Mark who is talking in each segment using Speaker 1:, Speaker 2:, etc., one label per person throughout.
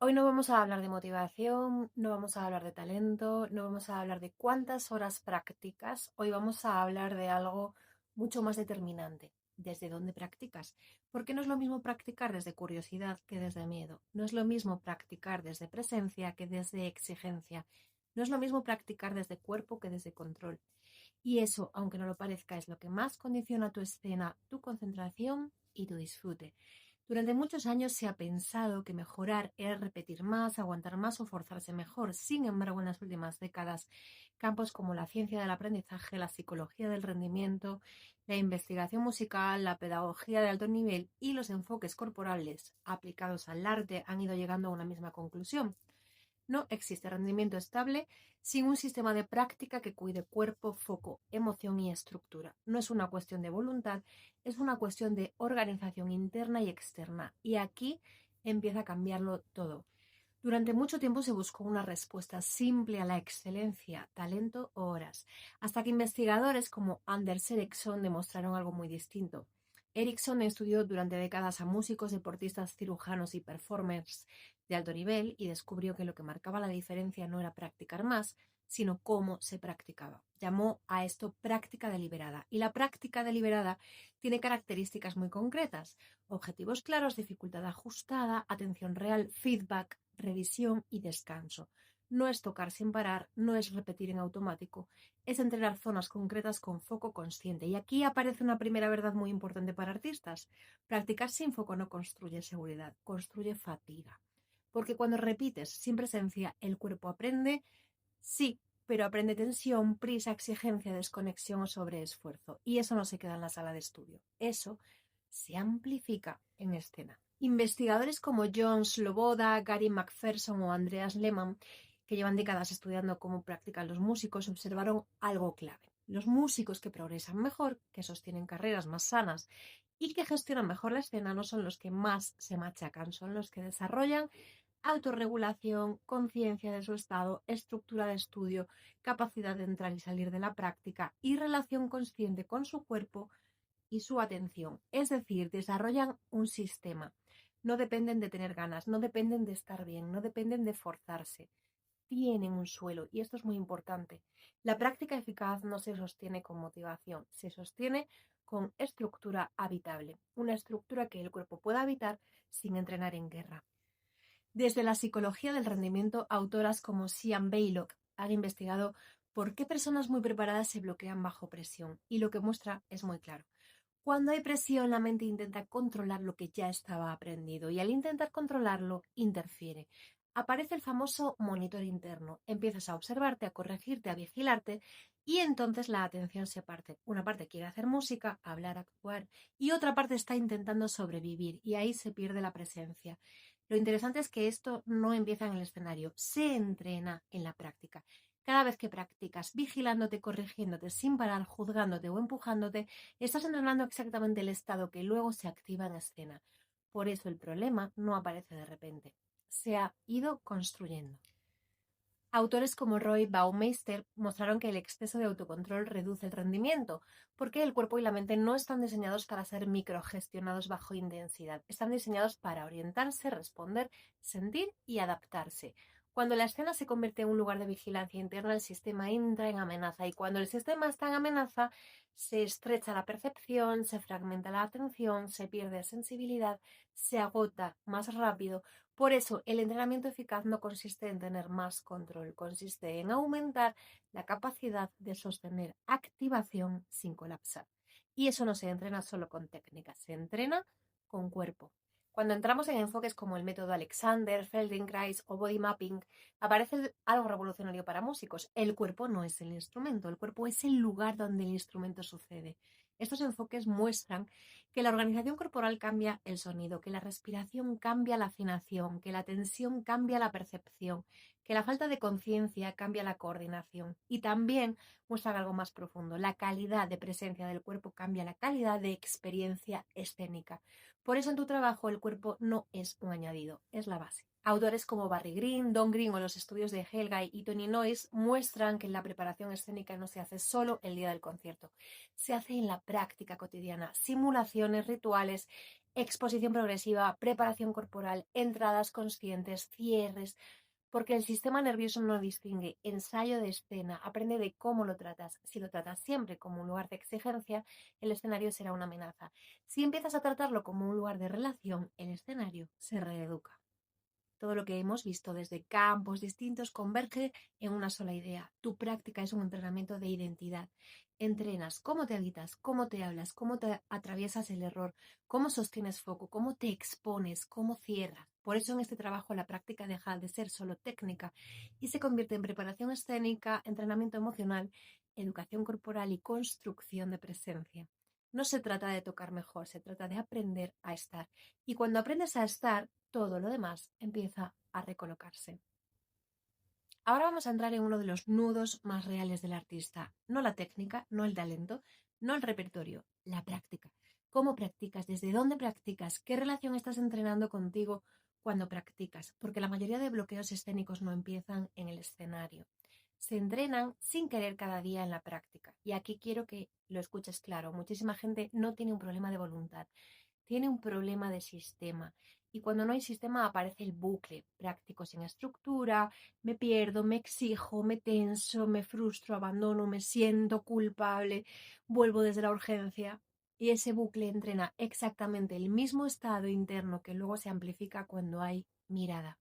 Speaker 1: Hoy no vamos a hablar de motivación, no vamos a hablar de talento, no vamos a hablar de cuántas horas practicas. Hoy vamos a hablar de algo mucho más determinante. ¿Desde dónde practicas? Porque no es lo mismo practicar desde curiosidad que desde miedo. No es lo mismo practicar desde presencia que desde exigencia. No es lo mismo practicar desde cuerpo que desde control. Y eso, aunque no lo parezca, es lo que más condiciona tu escena, tu concentración y tu disfrute. Durante muchos años se ha pensado que mejorar era repetir más, aguantar más o forzarse mejor. Sin embargo, en las últimas décadas, campos como la ciencia del aprendizaje, la psicología del rendimiento, la investigación musical, la pedagogía de alto nivel y los enfoques corporales aplicados al arte han ido llegando a una misma conclusión. No existe rendimiento estable sin un sistema de práctica que cuide cuerpo, foco, emoción y estructura. No es una cuestión de voluntad, es una cuestión de organización interna y externa. Y aquí empieza a cambiarlo todo. Durante mucho tiempo se buscó una respuesta simple a la excelencia, talento o horas, hasta que investigadores como Anders Ericsson demostraron algo muy distinto. Ericsson estudió durante décadas a músicos, deportistas, cirujanos y performers de alto nivel y descubrió que lo que marcaba la diferencia no era practicar más, sino cómo se practicaba. Llamó a esto práctica deliberada. Y la práctica deliberada tiene características muy concretas: objetivos claros, dificultad ajustada, atención real, feedback, revisión y descanso. No es tocar sin parar, no es repetir en automático, es entrenar zonas concretas con foco consciente. Y aquí aparece una primera verdad muy importante para artistas. Practicar sin foco no construye seguridad, construye fatiga. Porque cuando repites sin presencia, el cuerpo aprende, sí, pero aprende tensión, prisa, exigencia, desconexión o sobreesfuerzo. Y eso no se queda en la sala de estudio. Eso se amplifica en escena. Investigadores como John Sloboda, Gary McPherson o Andreas Lehmann, que llevan décadas estudiando cómo practican los músicos, observaron algo clave. Los músicos que progresan mejor, que sostienen carreras más sanas y que gestionan mejor la escena no son los que más se machacan, son los que desarrollan autorregulación, conciencia de su estado, estructura de estudio, capacidad de entrar y salir de la práctica y relación consciente con su cuerpo y su atención. Es decir, desarrollan un sistema. No dependen de tener ganas, no dependen de estar bien, no dependen de forzarse. Tienen un suelo y esto es muy importante. La práctica eficaz no se sostiene con motivación, se sostiene con estructura habitable, una estructura que el cuerpo pueda habitar sin entrenar en guerra. Desde la psicología del rendimiento, autoras como Sian Baylock han investigado por qué personas muy preparadas se bloquean bajo presión, y lo que muestra es muy claro. Cuando hay presión, la mente intenta controlar lo que ya estaba aprendido y al intentar controlarlo, interfiere. Aparece el famoso monitor interno. Empiezas a observarte, a corregirte, a vigilarte y entonces la atención se parte. Una parte quiere hacer música, hablar, actuar y otra parte está intentando sobrevivir y ahí se pierde la presencia. Lo interesante es que esto no empieza en el escenario, se entrena en la práctica. Cada vez que practicas vigilándote, corrigiéndote, sin parar, juzgándote o empujándote, estás entrenando exactamente el estado que luego se activa en escena. Por eso el problema no aparece de repente. Se ha ido construyendo. Autores como Roy Baumeister mostraron que el exceso de autocontrol reduce el rendimiento, porque el cuerpo y la mente no están diseñados para ser microgestionados bajo intensidad, están diseñados para orientarse, responder, sentir y adaptarse. Cuando la escena se convierte en un lugar de vigilancia interna, el sistema entra en amenaza y cuando el sistema está en amenaza, se estrecha la percepción, se fragmenta la atención, se pierde sensibilidad, se agota más rápido. Por eso, el entrenamiento eficaz no consiste en tener más control, consiste en aumentar la capacidad de sostener activación sin colapsar. Y eso no se entrena solo con técnicas, se entrena con cuerpo. Cuando entramos en enfoques como el método Alexander, Feldenkrais o body mapping, aparece algo revolucionario para músicos. El cuerpo no es el instrumento, el cuerpo es el lugar donde el instrumento sucede. Estos enfoques muestran que la organización corporal cambia el sonido, que la respiración cambia la afinación, que la tensión cambia la percepción, que la falta de conciencia cambia la coordinación. Y también muestran algo más profundo: la calidad de presencia del cuerpo cambia la calidad de experiencia escénica. Por eso en tu trabajo el cuerpo no es un añadido, es la base. Autores como Barry Green, Don Green o los estudios de Helgay y Tony Noyes muestran que la preparación escénica no se hace solo el día del concierto, se hace en la práctica cotidiana, simulaciones, rituales, exposición progresiva, preparación corporal, entradas conscientes, cierres, porque el sistema nervioso no distingue ensayo de escena, aprende de cómo lo tratas. Si lo tratas siempre como un lugar de exigencia, el escenario será una amenaza. Si empiezas a tratarlo como un lugar de relación, el escenario se reeduca. Todo lo que hemos visto desde campos distintos converge en una sola idea. Tu práctica es un entrenamiento de identidad. Entrenas cómo te habitas, cómo te hablas, cómo te atraviesas el error, cómo sostienes foco, cómo te expones, cómo cierras. Por eso en este trabajo la práctica deja de ser solo técnica y se convierte en preparación escénica, entrenamiento emocional, educación corporal y construcción de presencia. No se trata de tocar mejor, se trata de aprender a estar. Y cuando aprendes a estar, todo lo demás empieza a recolocarse. Ahora vamos a entrar en uno de los nudos más reales del artista. No la técnica, no el talento, no el repertorio, la práctica. ¿Cómo practicas? ¿Desde dónde practicas? ¿Qué relación estás entrenando contigo cuando practicas? Porque la mayoría de bloqueos escénicos no empiezan en el escenario. Se entrenan sin querer cada día en la práctica. Y aquí quiero que lo escuches claro. Muchísima gente no tiene un problema de voluntad, tiene un problema de sistema. Y cuando no hay sistema aparece el bucle práctico sin estructura, me pierdo, me exijo, me tenso, me frustro, abandono, me siento culpable, vuelvo desde la urgencia. Y ese bucle entrena exactamente el mismo estado interno que luego se amplifica cuando hay mirada.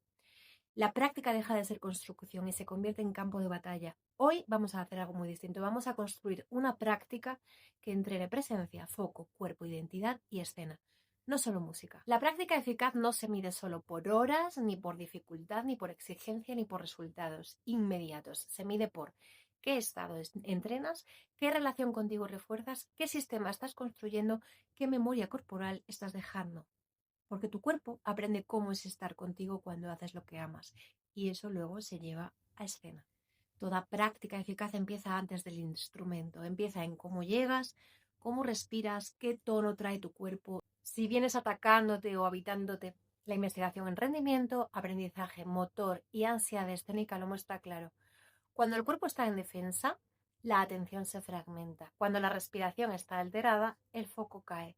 Speaker 1: La práctica deja de ser construcción y se convierte en campo de batalla. Hoy vamos a hacer algo muy distinto. Vamos a construir una práctica que entrene presencia, foco, cuerpo, identidad y escena. No solo música. La práctica eficaz no se mide solo por horas, ni por dificultad, ni por exigencia, ni por resultados inmediatos. Se mide por qué estado entrenas, qué relación contigo refuerzas, qué sistema estás construyendo, qué memoria corporal estás dejando, porque tu cuerpo aprende cómo es estar contigo cuando haces lo que amas y eso luego se lleva a escena. Toda práctica eficaz empieza antes del instrumento, empieza en cómo llegas, cómo respiras, qué tono trae tu cuerpo, si vienes atacándote o habitándote. La investigación en rendimiento, aprendizaje, motor y ansiedad escénica lo muestra claro. Cuando el cuerpo está en defensa, la atención se fragmenta. Cuando la respiración está alterada, el foco cae.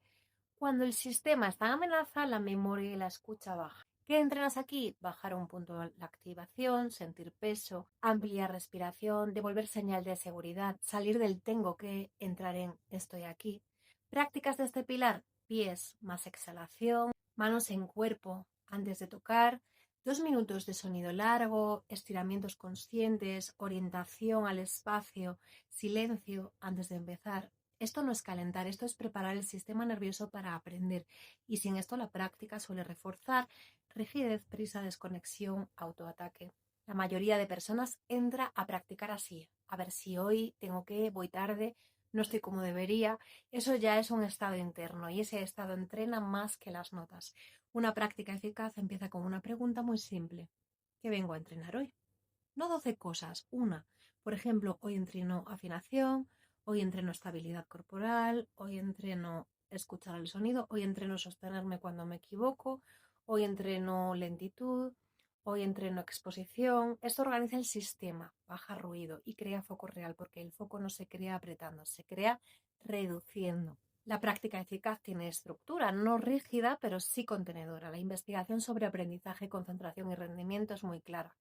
Speaker 1: Cuando el sistema está en amenaza, la memoria y la escucha bajan. ¿Qué entrenas aquí? Bajar un punto la activación, sentir peso, ampliar respiración, devolver señal de seguridad, salir del tengo que, entrar en estoy aquí. Prácticas de este pilar: pies más exhalación, manos en cuerpo antes de tocar, 2 minutos de sonido largo, estiramientos conscientes, orientación al espacio, silencio antes de empezar. Esto no es calentar, esto es preparar el sistema nervioso para aprender. Y sin esto la práctica suele reforzar rigidez, prisa, desconexión, autoataque. La mayoría de personas entra a practicar así. A ver si hoy tengo que, voy tarde, no estoy como debería. Eso ya es un estado interno y ese estado entrena más que las notas. Una práctica eficaz empieza con una pregunta muy simple. ¿Qué vengo a entrenar hoy? No 12 cosas, una. Por ejemplo, hoy entreno afinación, hoy entreno estabilidad corporal, hoy entreno escuchar el sonido, hoy entreno sostenerme cuando me equivoco, hoy entreno lentitud, hoy entreno exposición. Esto organiza el sistema, baja ruido y crea foco real, porque el foco no se crea apretando, se crea reduciendo. La práctica eficaz tiene estructura, no rígida, pero sí contenedora. La investigación sobre aprendizaje, concentración y rendimiento es muy clara.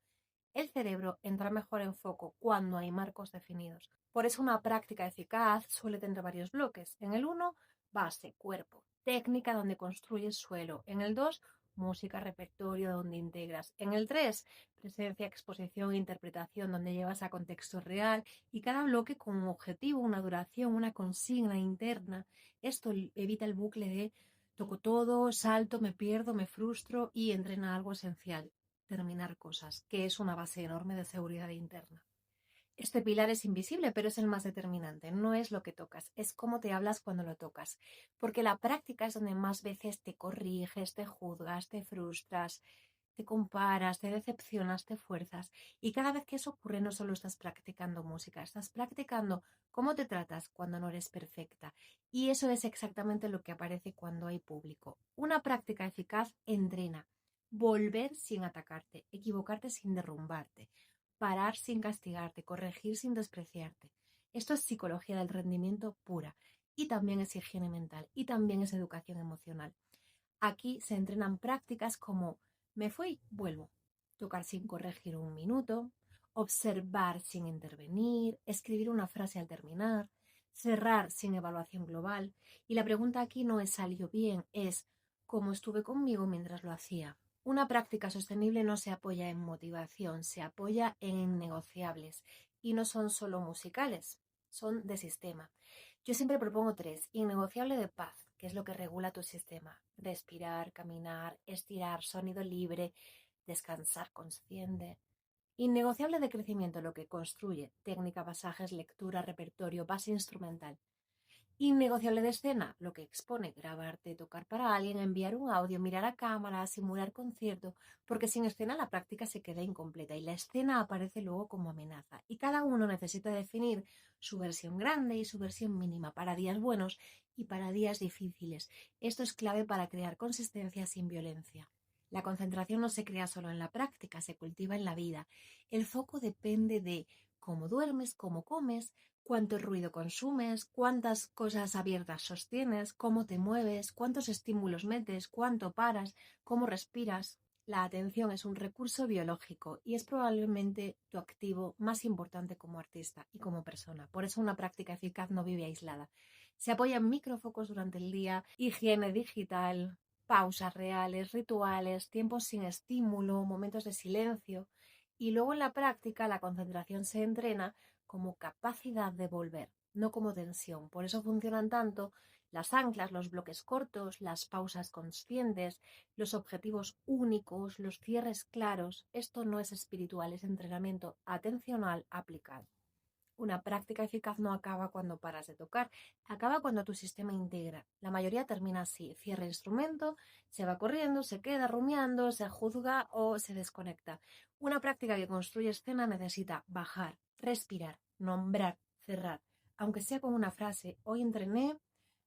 Speaker 1: El cerebro entra mejor en foco cuando hay marcos definidos. Por eso una práctica eficaz suele tener varios bloques. En el 1, base, cuerpo, técnica donde construyes suelo. En el 2, música, repertorio donde integras. En el 3, presencia, exposición e interpretación donde llevas a contexto real y cada bloque con un objetivo, una duración, una consigna interna. Esto evita el bucle de toco todo, salto, me pierdo, me frustro y entrena algo esencial: terminar cosas, que es una base enorme de seguridad interna. Este pilar es invisible, pero es el más determinante. No es lo que tocas, es cómo te hablas cuando lo tocas. Porque la práctica es donde más veces te corriges, te juzgas, te frustras, te comparas, te decepcionas, te fuerzas. Y cada vez que eso ocurre, no solo estás practicando música, estás practicando cómo te tratas cuando no eres perfecta. Y eso es exactamente lo que aparece cuando hay público. Una práctica eficaz entrena. Volver sin atacarte, equivocarte sin derrumbarte, parar sin castigarte, corregir sin despreciarte. Esto es psicología del rendimiento pura y también es higiene mental y también es educación emocional. Aquí se entrenan prácticas como me fui, vuelvo, tocar sin corregir 1 minuto, observar sin intervenir, escribir una frase al terminar, cerrar sin evaluación global. Y la pregunta aquí no es salió bien, es cómo estuve conmigo mientras lo hacía. Una práctica sostenible no se apoya en motivación, se apoya en innegociables y no son solo musicales, son de sistema. Yo siempre propongo 3. Innegociable de paz, que es lo que regula tu sistema. Respirar, caminar, estirar, sonido libre, descansar consciente. Innegociable de crecimiento, lo que construye. Técnica, pasajes, lectura, repertorio, base instrumental. Innegociable de escena, lo que expone, grabarte, tocar para alguien, enviar un audio, mirar a cámara, simular concierto, porque sin escena la práctica se queda incompleta y la escena aparece luego como amenaza. Y cada uno necesita definir su versión grande y su versión mínima para días buenos y para días difíciles. Esto es clave para crear consistencia sin violencia. La concentración no se crea solo en la práctica, se cultiva en la vida. El foco depende de cómo duermes, cómo comes, cuánto ruido consumes, cuántas cosas abiertas sostienes, cómo te mueves, cuántos estímulos metes, cuánto paras, cómo respiras. La atención es un recurso biológico y es probablemente tu activo más importante como artista y como persona. Por eso una práctica eficaz no vive aislada. Se apoya en microfocos durante el día, higiene digital, pausas reales, rituales, tiempos sin estímulo, momentos de silencio. Y luego en la práctica la concentración se entrena como capacidad de volver, no como tensión. Por eso funcionan tanto las anclas, los bloques cortos, las pausas conscientes, los objetivos únicos, los cierres claros. Esto no es espiritual, es entrenamiento atencional aplicado. Una práctica eficaz no acaba cuando paras de tocar, acaba cuando tu sistema integra. La mayoría termina así, cierra el instrumento, se va corriendo, se queda rumiando, se juzga o se desconecta. Una práctica que construye escena necesita bajar, respirar, nombrar, cerrar. Aunque sea con una frase, hoy entrené,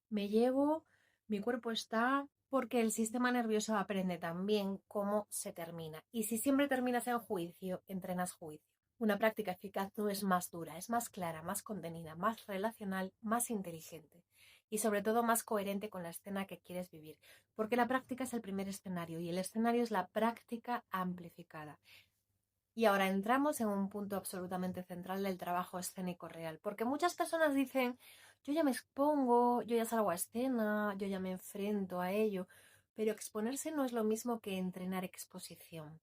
Speaker 1: me llevo, mi cuerpo está, porque el sistema nervioso aprende también cómo se termina. Y si siempre terminas en juicio, entrenas juicio. Una práctica eficaz no es más dura, es más clara, más contenida, más relacional, más inteligente y sobre todo más coherente con la escena que quieres vivir, porque la práctica es el primer escenario y el escenario es la práctica amplificada. Y ahora entramos en un punto absolutamente central del trabajo escénico real, porque muchas personas dicen, yo ya me expongo, yo ya salgo a escena, yo ya me enfrento a ello, pero exponerse no es lo mismo que entrenar exposición.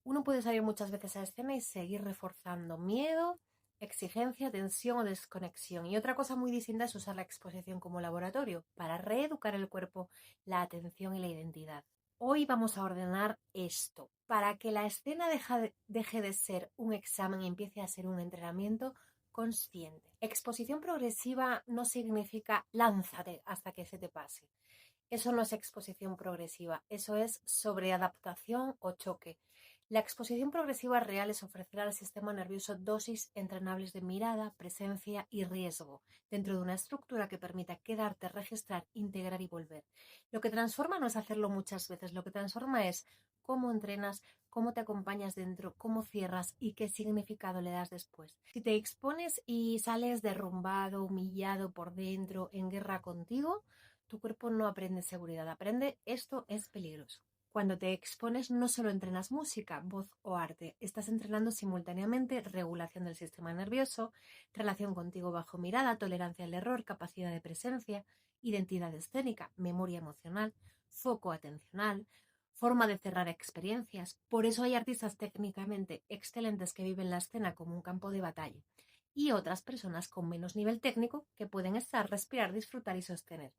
Speaker 1: Uno puede salir muchas veces a escena y seguir reforzando miedo, exigencia, tensión o desconexión. Y otra cosa muy distinta es usar la exposición como laboratorio para reeducar el cuerpo, la atención y la identidad. Hoy vamos a ordenar esto para que la escena deje de ser un examen y empiece a ser un entrenamiento consciente. Exposición progresiva no significa lánzate hasta que se te pase. Eso no es exposición progresiva, eso es sobreadaptación o choque. La exposición progresiva real es ofrecer al sistema nervioso dosis entrenables de mirada, presencia y riesgo, dentro de una estructura que permita quedarte, registrar, integrar y volver. Lo que transforma no es hacerlo muchas veces, lo que transforma es cómo entrenas, cómo te acompañas dentro, cómo cierras y qué significado le das después. Si te expones y sales derrumbado, humillado por dentro, en guerra contigo, tu cuerpo no aprende seguridad, aprende esto es peligroso. Cuando te expones no solo entrenas música, voz o arte, estás entrenando simultáneamente regulación del sistema nervioso, relación contigo bajo mirada, tolerancia al error, capacidad de presencia, identidad escénica, memoria emocional, foco atencional, forma de cerrar experiencias. Por eso hay artistas técnicamente excelentes que viven la escena como un campo de batalla y otras personas con menos nivel técnico que pueden estar, respirar, disfrutar y sostener.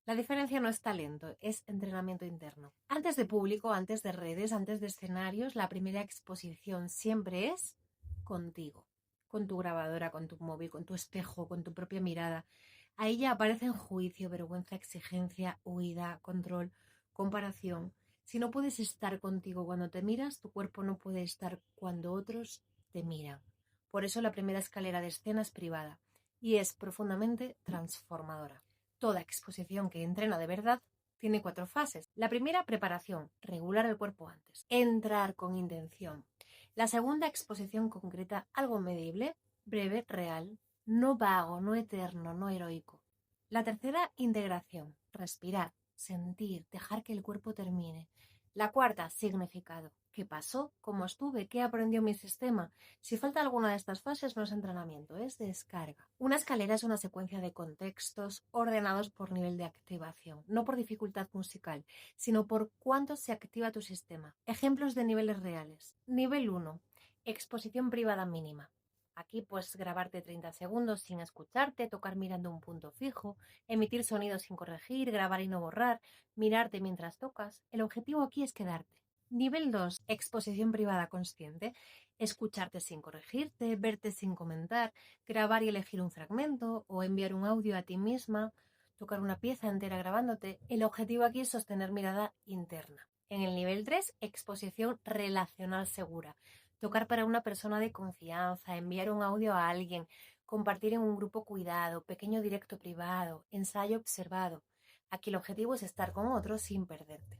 Speaker 1: La diferencia no es talento, es entrenamiento interno. Antes de público, antes de redes, antes de escenarios, la primera exposición siempre es contigo, con tu grabadora, con tu móvil, con tu espejo, con tu propia mirada. Ahí ya aparecen juicio, vergüenza, exigencia, huida, control, comparación. Si no puedes estar contigo cuando te miras, tu cuerpo no puede estar cuando otros te miran. Por eso la primera escalera de escena es privada y es profundamente transformadora. Toda exposición que entrena de verdad tiene 4 fases. La primera, preparación, regular el cuerpo antes. Entrar con intención. La segunda, exposición concreta, algo medible, breve, real, no vago, no eterno, no heroico. La tercera, integración, respirar, sentir, dejar que el cuerpo termine. La cuarta, significado. ¿Qué pasó? ¿Cómo estuve? ¿Qué aprendió mi sistema? Si falta alguna de estas fases, no es entrenamiento, es descarga. Una escalera es una secuencia de contextos ordenados por nivel de activación, no por dificultad musical, sino por cuánto se activa tu sistema. Ejemplos de niveles reales. Nivel 1. Exposición privada mínima. Aquí puedes grabarte 30 segundos sin escucharte, tocar mirando un punto fijo, emitir sonidos sin corregir, grabar y no borrar, mirarte mientras tocas. El objetivo aquí es quedarte. Nivel 2. Exposición privada consciente. Escucharte sin corregirte, verte sin comentar, grabar y elegir un fragmento o enviar un audio a ti misma, tocar una pieza entera grabándote. El objetivo aquí es sostener mirada interna. En el nivel 3, exposición relacional segura. Tocar para una persona de confianza, enviar un audio a alguien, compartir en un grupo cuidado, pequeño directo privado, ensayo observado. Aquí el objetivo es estar con otros sin perderte.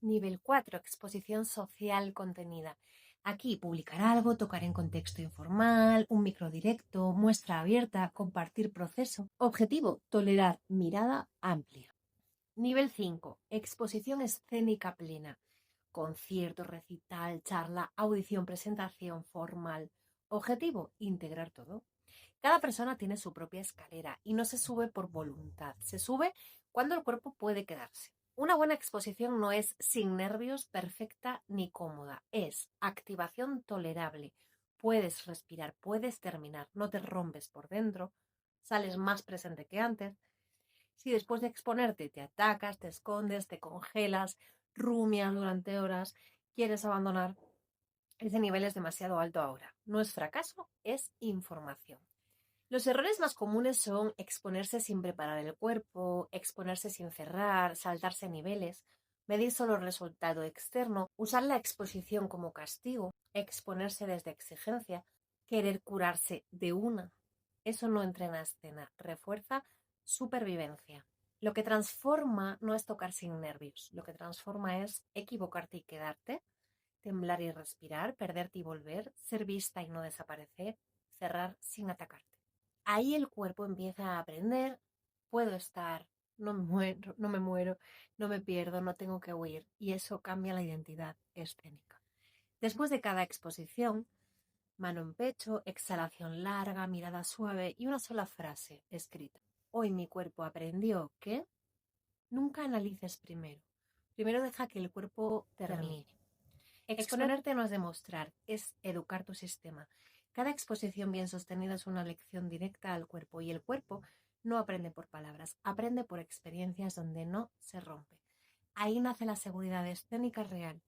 Speaker 1: Nivel 4. Exposición social contenida. Aquí publicar algo, tocar en contexto informal, un microdirecto, muestra abierta, compartir proceso. Objetivo, tolerar mirada amplia. Nivel 5. Exposición escénica plena. Concierto, recital, charla, audición, presentación formal. Objetivo, integrar todo. Cada persona tiene su propia escalera y no se sube por voluntad, se sube cuando el cuerpo puede quedarse. Una buena exposición no es sin nervios, perfecta ni cómoda, es activación tolerable. Puedes respirar, puedes terminar, no te rompes por dentro, sales más presente que antes. Si después de exponerte te atacas, te escondes, te congelas, rumias durante horas, quieres abandonar, ese nivel es demasiado alto ahora. No es fracaso, es información. Los errores más comunes son exponerse sin preparar el cuerpo, exponerse sin cerrar, saltarse niveles, medir solo el resultado externo, usar la exposición como castigo, exponerse desde exigencia, querer curarse de una. Eso no entrena escena, refuerza supervivencia. Lo que transforma no es tocar sin nervios, lo que transforma es equivocarte y quedarte, temblar y respirar, perderte y volver, ser vista y no desaparecer, cerrar sin atacarte. Ahí el cuerpo empieza a aprender, puedo estar, no me muero, no me pierdo, no tengo que huir, y eso cambia la identidad escénica. Después de cada exposición, mano en pecho, exhalación larga, mirada suave y una sola frase escrita. Hoy mi cuerpo aprendió que nunca analices primero. Primero deja que el cuerpo termine. Exponerte no es demostrar, es educar tu sistema. Cada exposición bien sostenida es una lección directa al cuerpo y el cuerpo no aprende por palabras, aprende por experiencias donde no se rompe. Ahí nace la seguridad escénica real.